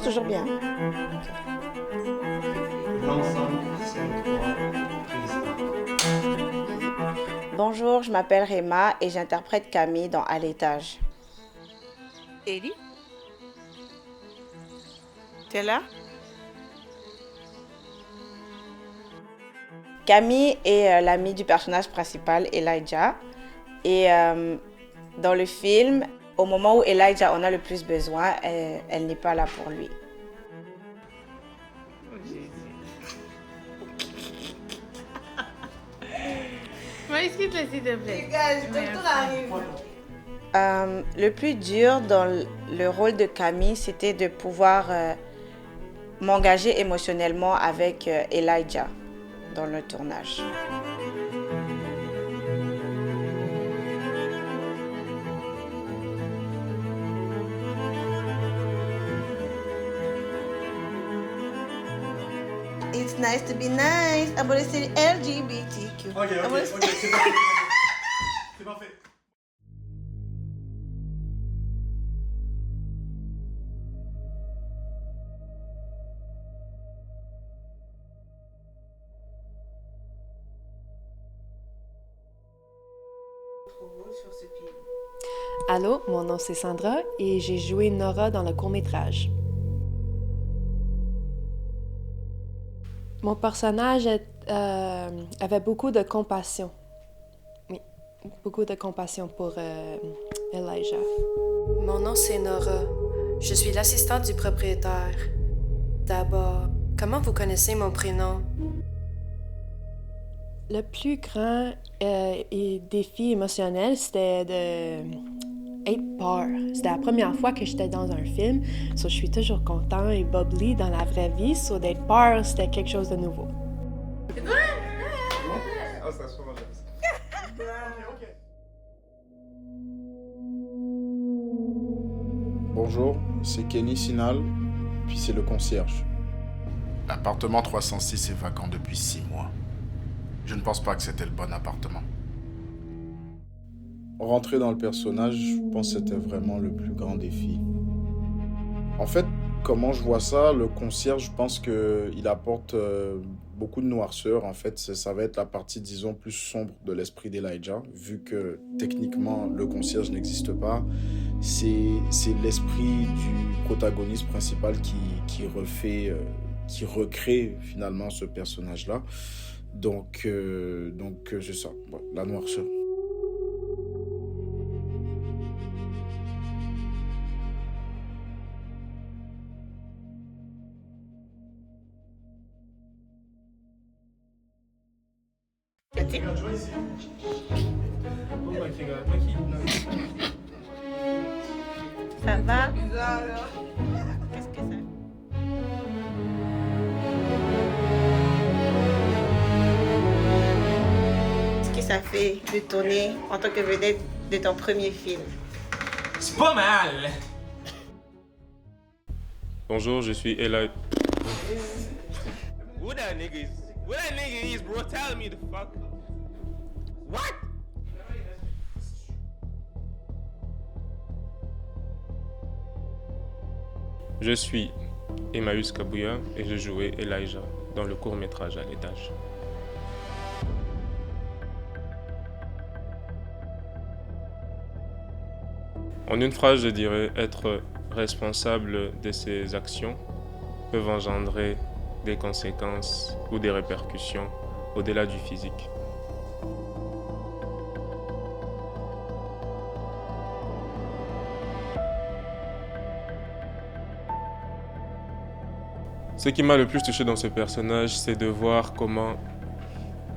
toujours bien. L'ensemble, c'est trois prises. Bonjour, je m'appelle Réma et j'interprète Camille dans À l'étage. Ellie? T'es là? Camille est l'amie du personnage principal, Elijah. Et dans le film, au moment où Elijah en a le plus besoin, elle n'est pas là pour lui. Oh, Jésus. Excuse-le, s'il te plaît. Le plus dur dans le rôle de Camille, c'était de pouvoir m'engager émotionnellement avec Elijah dans le tournage. It's nice to be nice. I'm gonna say LGBTQ. Ok, c'est parfait. C'est parfait. Allô, mon nom c'est Sandra et j'ai joué Nora dans le court-métrage. Mon personnage avait beaucoup de compassion. Oui, beaucoup de compassion pour Elijah. Mon nom c'est Nora. Je suis l'assistante du propriétaire. D'abord, comment vous connaissez mon prénom? Le plus grand défi émotionnel, c'était être peur. C'était la première fois que j'étais dans un film, so je suis toujours content et bubbly dans la vraie vie, so d'être peur, c'était quelque chose de nouveau. Bonjour, c'est Kenny Sinal, puis c'est le concierge. L'appartement 306 est vacant depuis 6 mois. Je ne pense pas que c'était le bon appartement. Rentrer dans le personnage, je pense que c'était vraiment le plus grand défi. En fait, comment je vois ça, le concierge, je pense qu'il apporte beaucoup de noirceur. En fait, ça va être la partie, disons, plus sombre de l'esprit d'Elijah, vu que techniquement, le concierge n'existe pas. C'est l'esprit du protagoniste principal qui recrée finalement ce personnage-là. Donc c'est ça, ouais, la noirceur. Ça va? Qu'est-ce que ça? Qu'est-ce que ça fait de tourner en tant que vedette de ton premier film? C'est pas mal! Bonjour, je suis Eli. Who that nigga is, bro? Tell me the fuck. What? Je suis Emmaüs Kabouya et je jouais Elijah dans le court-métrage À l'étage. En une phrase, je dirais être responsable de ses actions peuvent engendrer des conséquences ou des répercussions au-delà du physique. Ce qui m'a le plus touché dans ce personnage, c'est de voir comment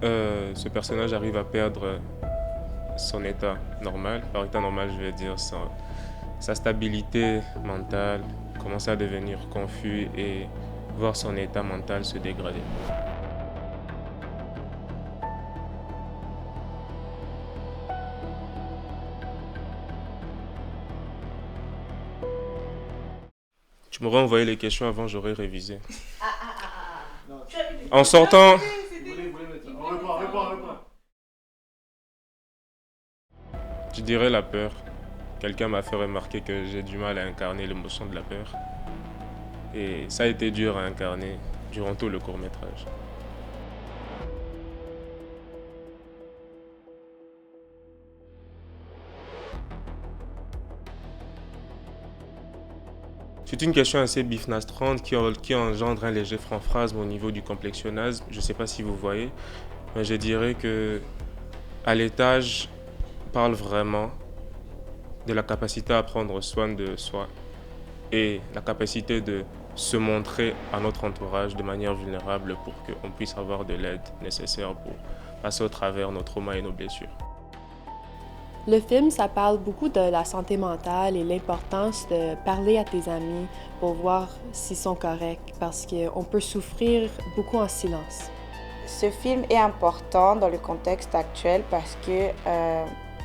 ce personnage arrive à perdre son état normal. Par état normal, je vais dire sa stabilité mentale, commencer à devenir confus et voir son état mental se dégrader. Tu m'aurais envoyé les questions avant, j'aurais révisé. En sortant, Réponds. je dirais la peur. Quelqu'un m'a fait remarquer que j'ai du mal à incarner l'émotion de la peur. Et ça a été dur à incarner durant tout le court-métrage. C'est une question assez bifnastrante qui engendre un léger franc-phrasme au niveau du complexionnasme. Je ne sais pas si vous voyez, mais je dirais que À l'étage parle vraiment de la capacité à prendre soin de soi et la capacité de se montrer à notre entourage de manière vulnérable pour qu'on puisse avoir de l'aide nécessaire pour passer au travers nos traumas et nos blessures. Le film, ça parle beaucoup de la santé mentale et l'importance de parler à tes amis pour voir s'ils sont corrects, parce qu'on peut souffrir beaucoup en silence. Ce film est important dans le contexte actuel parce que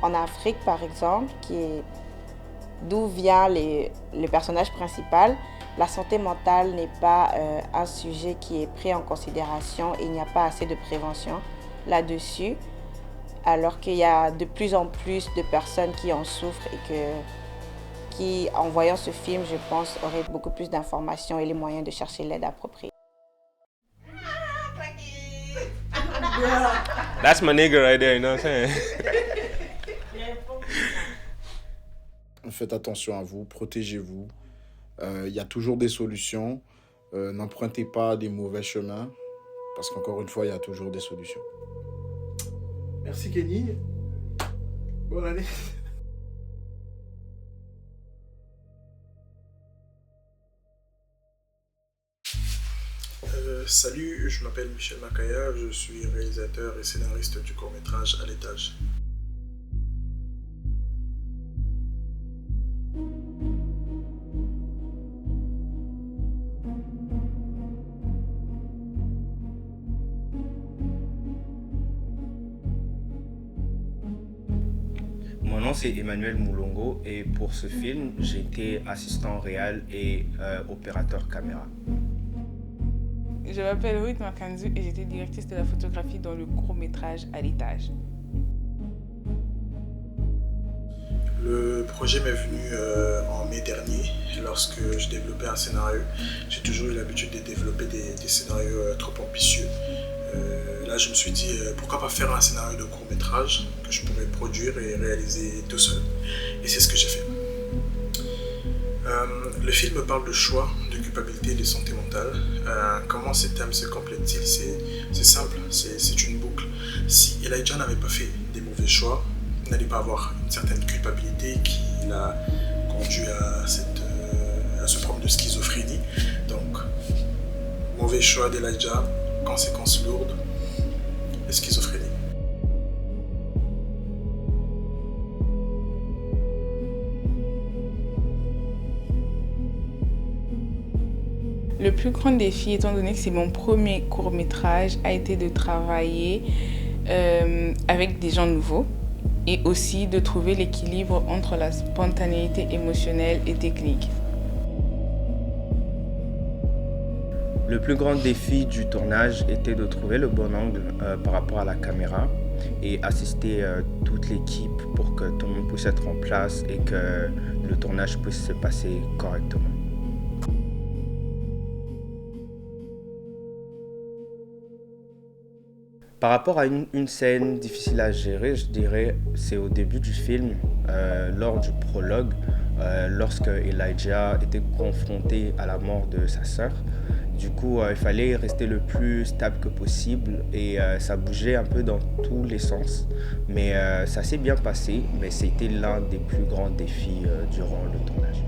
en Afrique, par exemple, d'où vient le personnage principal, la santé mentale n'est pas un sujet qui est pris en considération et il n'y a pas assez de prévention là-dessus, alors qu'il y a de plus en plus de personnes qui en souffrent et qui, en voyant ce film, je pense, auraient beaucoup plus d'informations et les moyens de chercher l'aide appropriée. That's my nigga right there, you know what I'm saying? Faites attention à vous, protégez-vous. Il y a toujours des solutions. N'empruntez pas des mauvais chemins, parce qu'encore une fois, il y a toujours des solutions. Merci Kenny. Bonne année. Salut, je m'appelle Michel Makaya, je suis réalisateur et scénariste du court-métrage À l'étage. Mon nom c'est Emmanuel Moulongo et pour ce film, j'ai été assistant réal et opérateur caméra. Je m'appelle Ruth Makanzu et j'étais directrice de la photographie dans le court-métrage À l'étage. Le projet m'est venu en mai dernier, lorsque je développais un scénario. J'ai toujours eu l'habitude de développer des scénarios trop ambitieux. Là, je me suis dit, pourquoi pas faire un scénario de court-métrage que je pourrais produire et réaliser tout seul. Et c'est ce que j'ai fait. Le film parle de choix, de culpabilité et de santé mentale. Comment ces thèmes se complètent-ils? C'est simple, c'est une boucle. Si Elijah n'avait pas fait des mauvais choix, il n'allait pas avoir une certaine culpabilité qui l'a conduit à ce problème de schizophrénie. Donc, mauvais choix d'Elijah, conséquences lourdes et schizophrénie. Le plus grand défi, étant donné que c'est mon premier court-métrage, a été de travailler avec des gens nouveaux et aussi de trouver l'équilibre entre la spontanéité émotionnelle et technique. Le plus grand défi du tournage était de trouver le bon angle par rapport à la caméra et assister toute l'équipe pour que tout le monde puisse être en place et que le tournage puisse se passer correctement. Par rapport à une scène difficile à gérer, je dirais, c'est au début du film, lors du prologue, lorsque Elijah était confronté à la mort de sa sœur. Du coup, il fallait rester le plus stable que possible et ça bougeait un peu dans tous les sens. Mais ça s'est bien passé, mais c'était l'un des plus grands défis durant le tournage.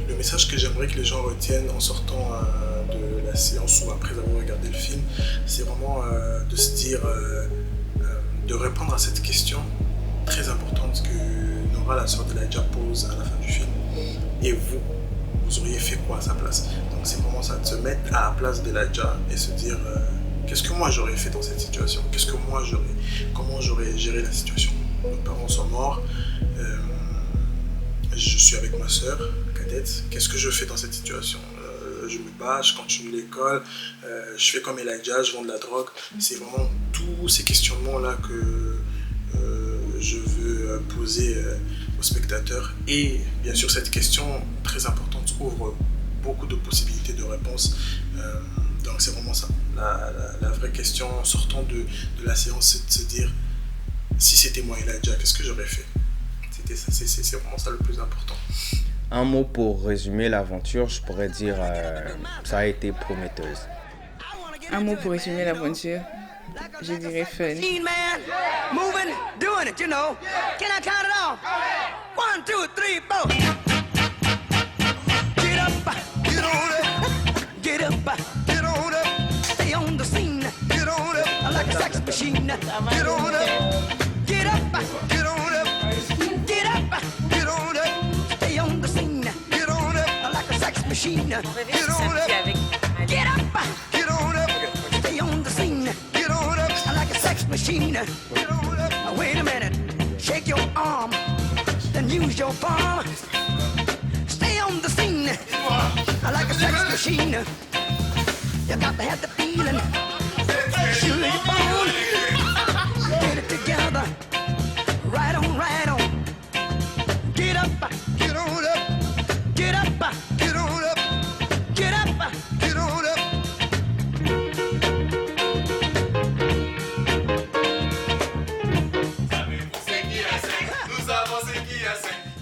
Le message que j'aimerais que les gens retiennent en sortant de la séance ou après avoir regardé le film, c'est vraiment de se dire, de répondre à cette question très importante que Nora, la sœur d'Elijah, pose à la fin du film. Et vous auriez fait quoi à sa place? Donc c'est vraiment ça, de se mettre à la place d'Elijah et se dire, qu'est-ce que moi j'aurais fait dans cette situation? Comment j'aurais géré la situation? Mes parents sont morts, je suis avec ma sœur cadette. Qu'est-ce que je fais dans cette situation? Je me bats, je continue l'école, je fais comme Elijah, je vends de la drogue. C'est vraiment tous ces questionnements-là que je veux poser aux spectateurs. Et bien sûr, cette question très importante ouvre beaucoup de possibilités de réponses. Donc c'est vraiment ça. La vraie question en sortant de la séance, c'est de se dire, si c'était moi Elijah, qu'est-ce que j'aurais fait? C'est vraiment ça le plus important. Un mot pour résumer l'aventure, je pourrais dire ça a été prometteuse. Un mot pour résumer l'aventure, je dirais fun. Moving, doing it, you know. Can I count it off? 1, 2, 3, 4. Get up, get on up, get up, get on up. Stay on the scene, get on up, like a sex machine. Get on up, get up, get on up, get up, get on up. Stay on the scene, get on up, like a sex machine. Get on up, get up, get on up. Stay on the scene, get on up, like a sex machine. Get on up. Wait a minute, shake your arm, then use your palm. Stay on the scene, like a sex machine. You got to have the feeling, sure you're born. Get it together, right on, right on. Get up, get on up, get up, get on up, get up, get on up.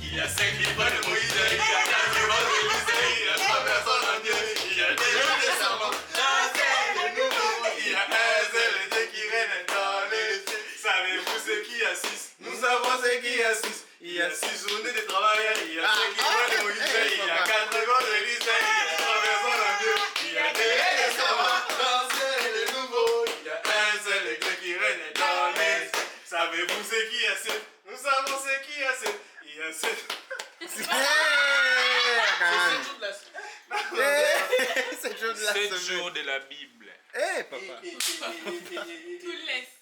Il y a 5 livres de Moïse, il y a 4 livres de Moïse, il y a 3 personnes en Dieu, il y a des jeunes des serments, c'est nouveau, il y a un seul Dieu qui règne dans les cieux. Savez-vous ce qui a 6? Nous savons ce qui a 6. Il y a 6 journées de travail, il y a 5 livres de Moïse, il y a 4 livres de Moïse, il y a 3 personnes en Dieu, il y a des jeunes des serments, c'est nouveau, il y a un seul Dieu qui règne dans les cieux. Savez-vous ce qui a 7? Nous savons ce qui a 7. Il y a 7. C'est 7 jours de la semaine. 7 jours de la Bible. Tout laisse.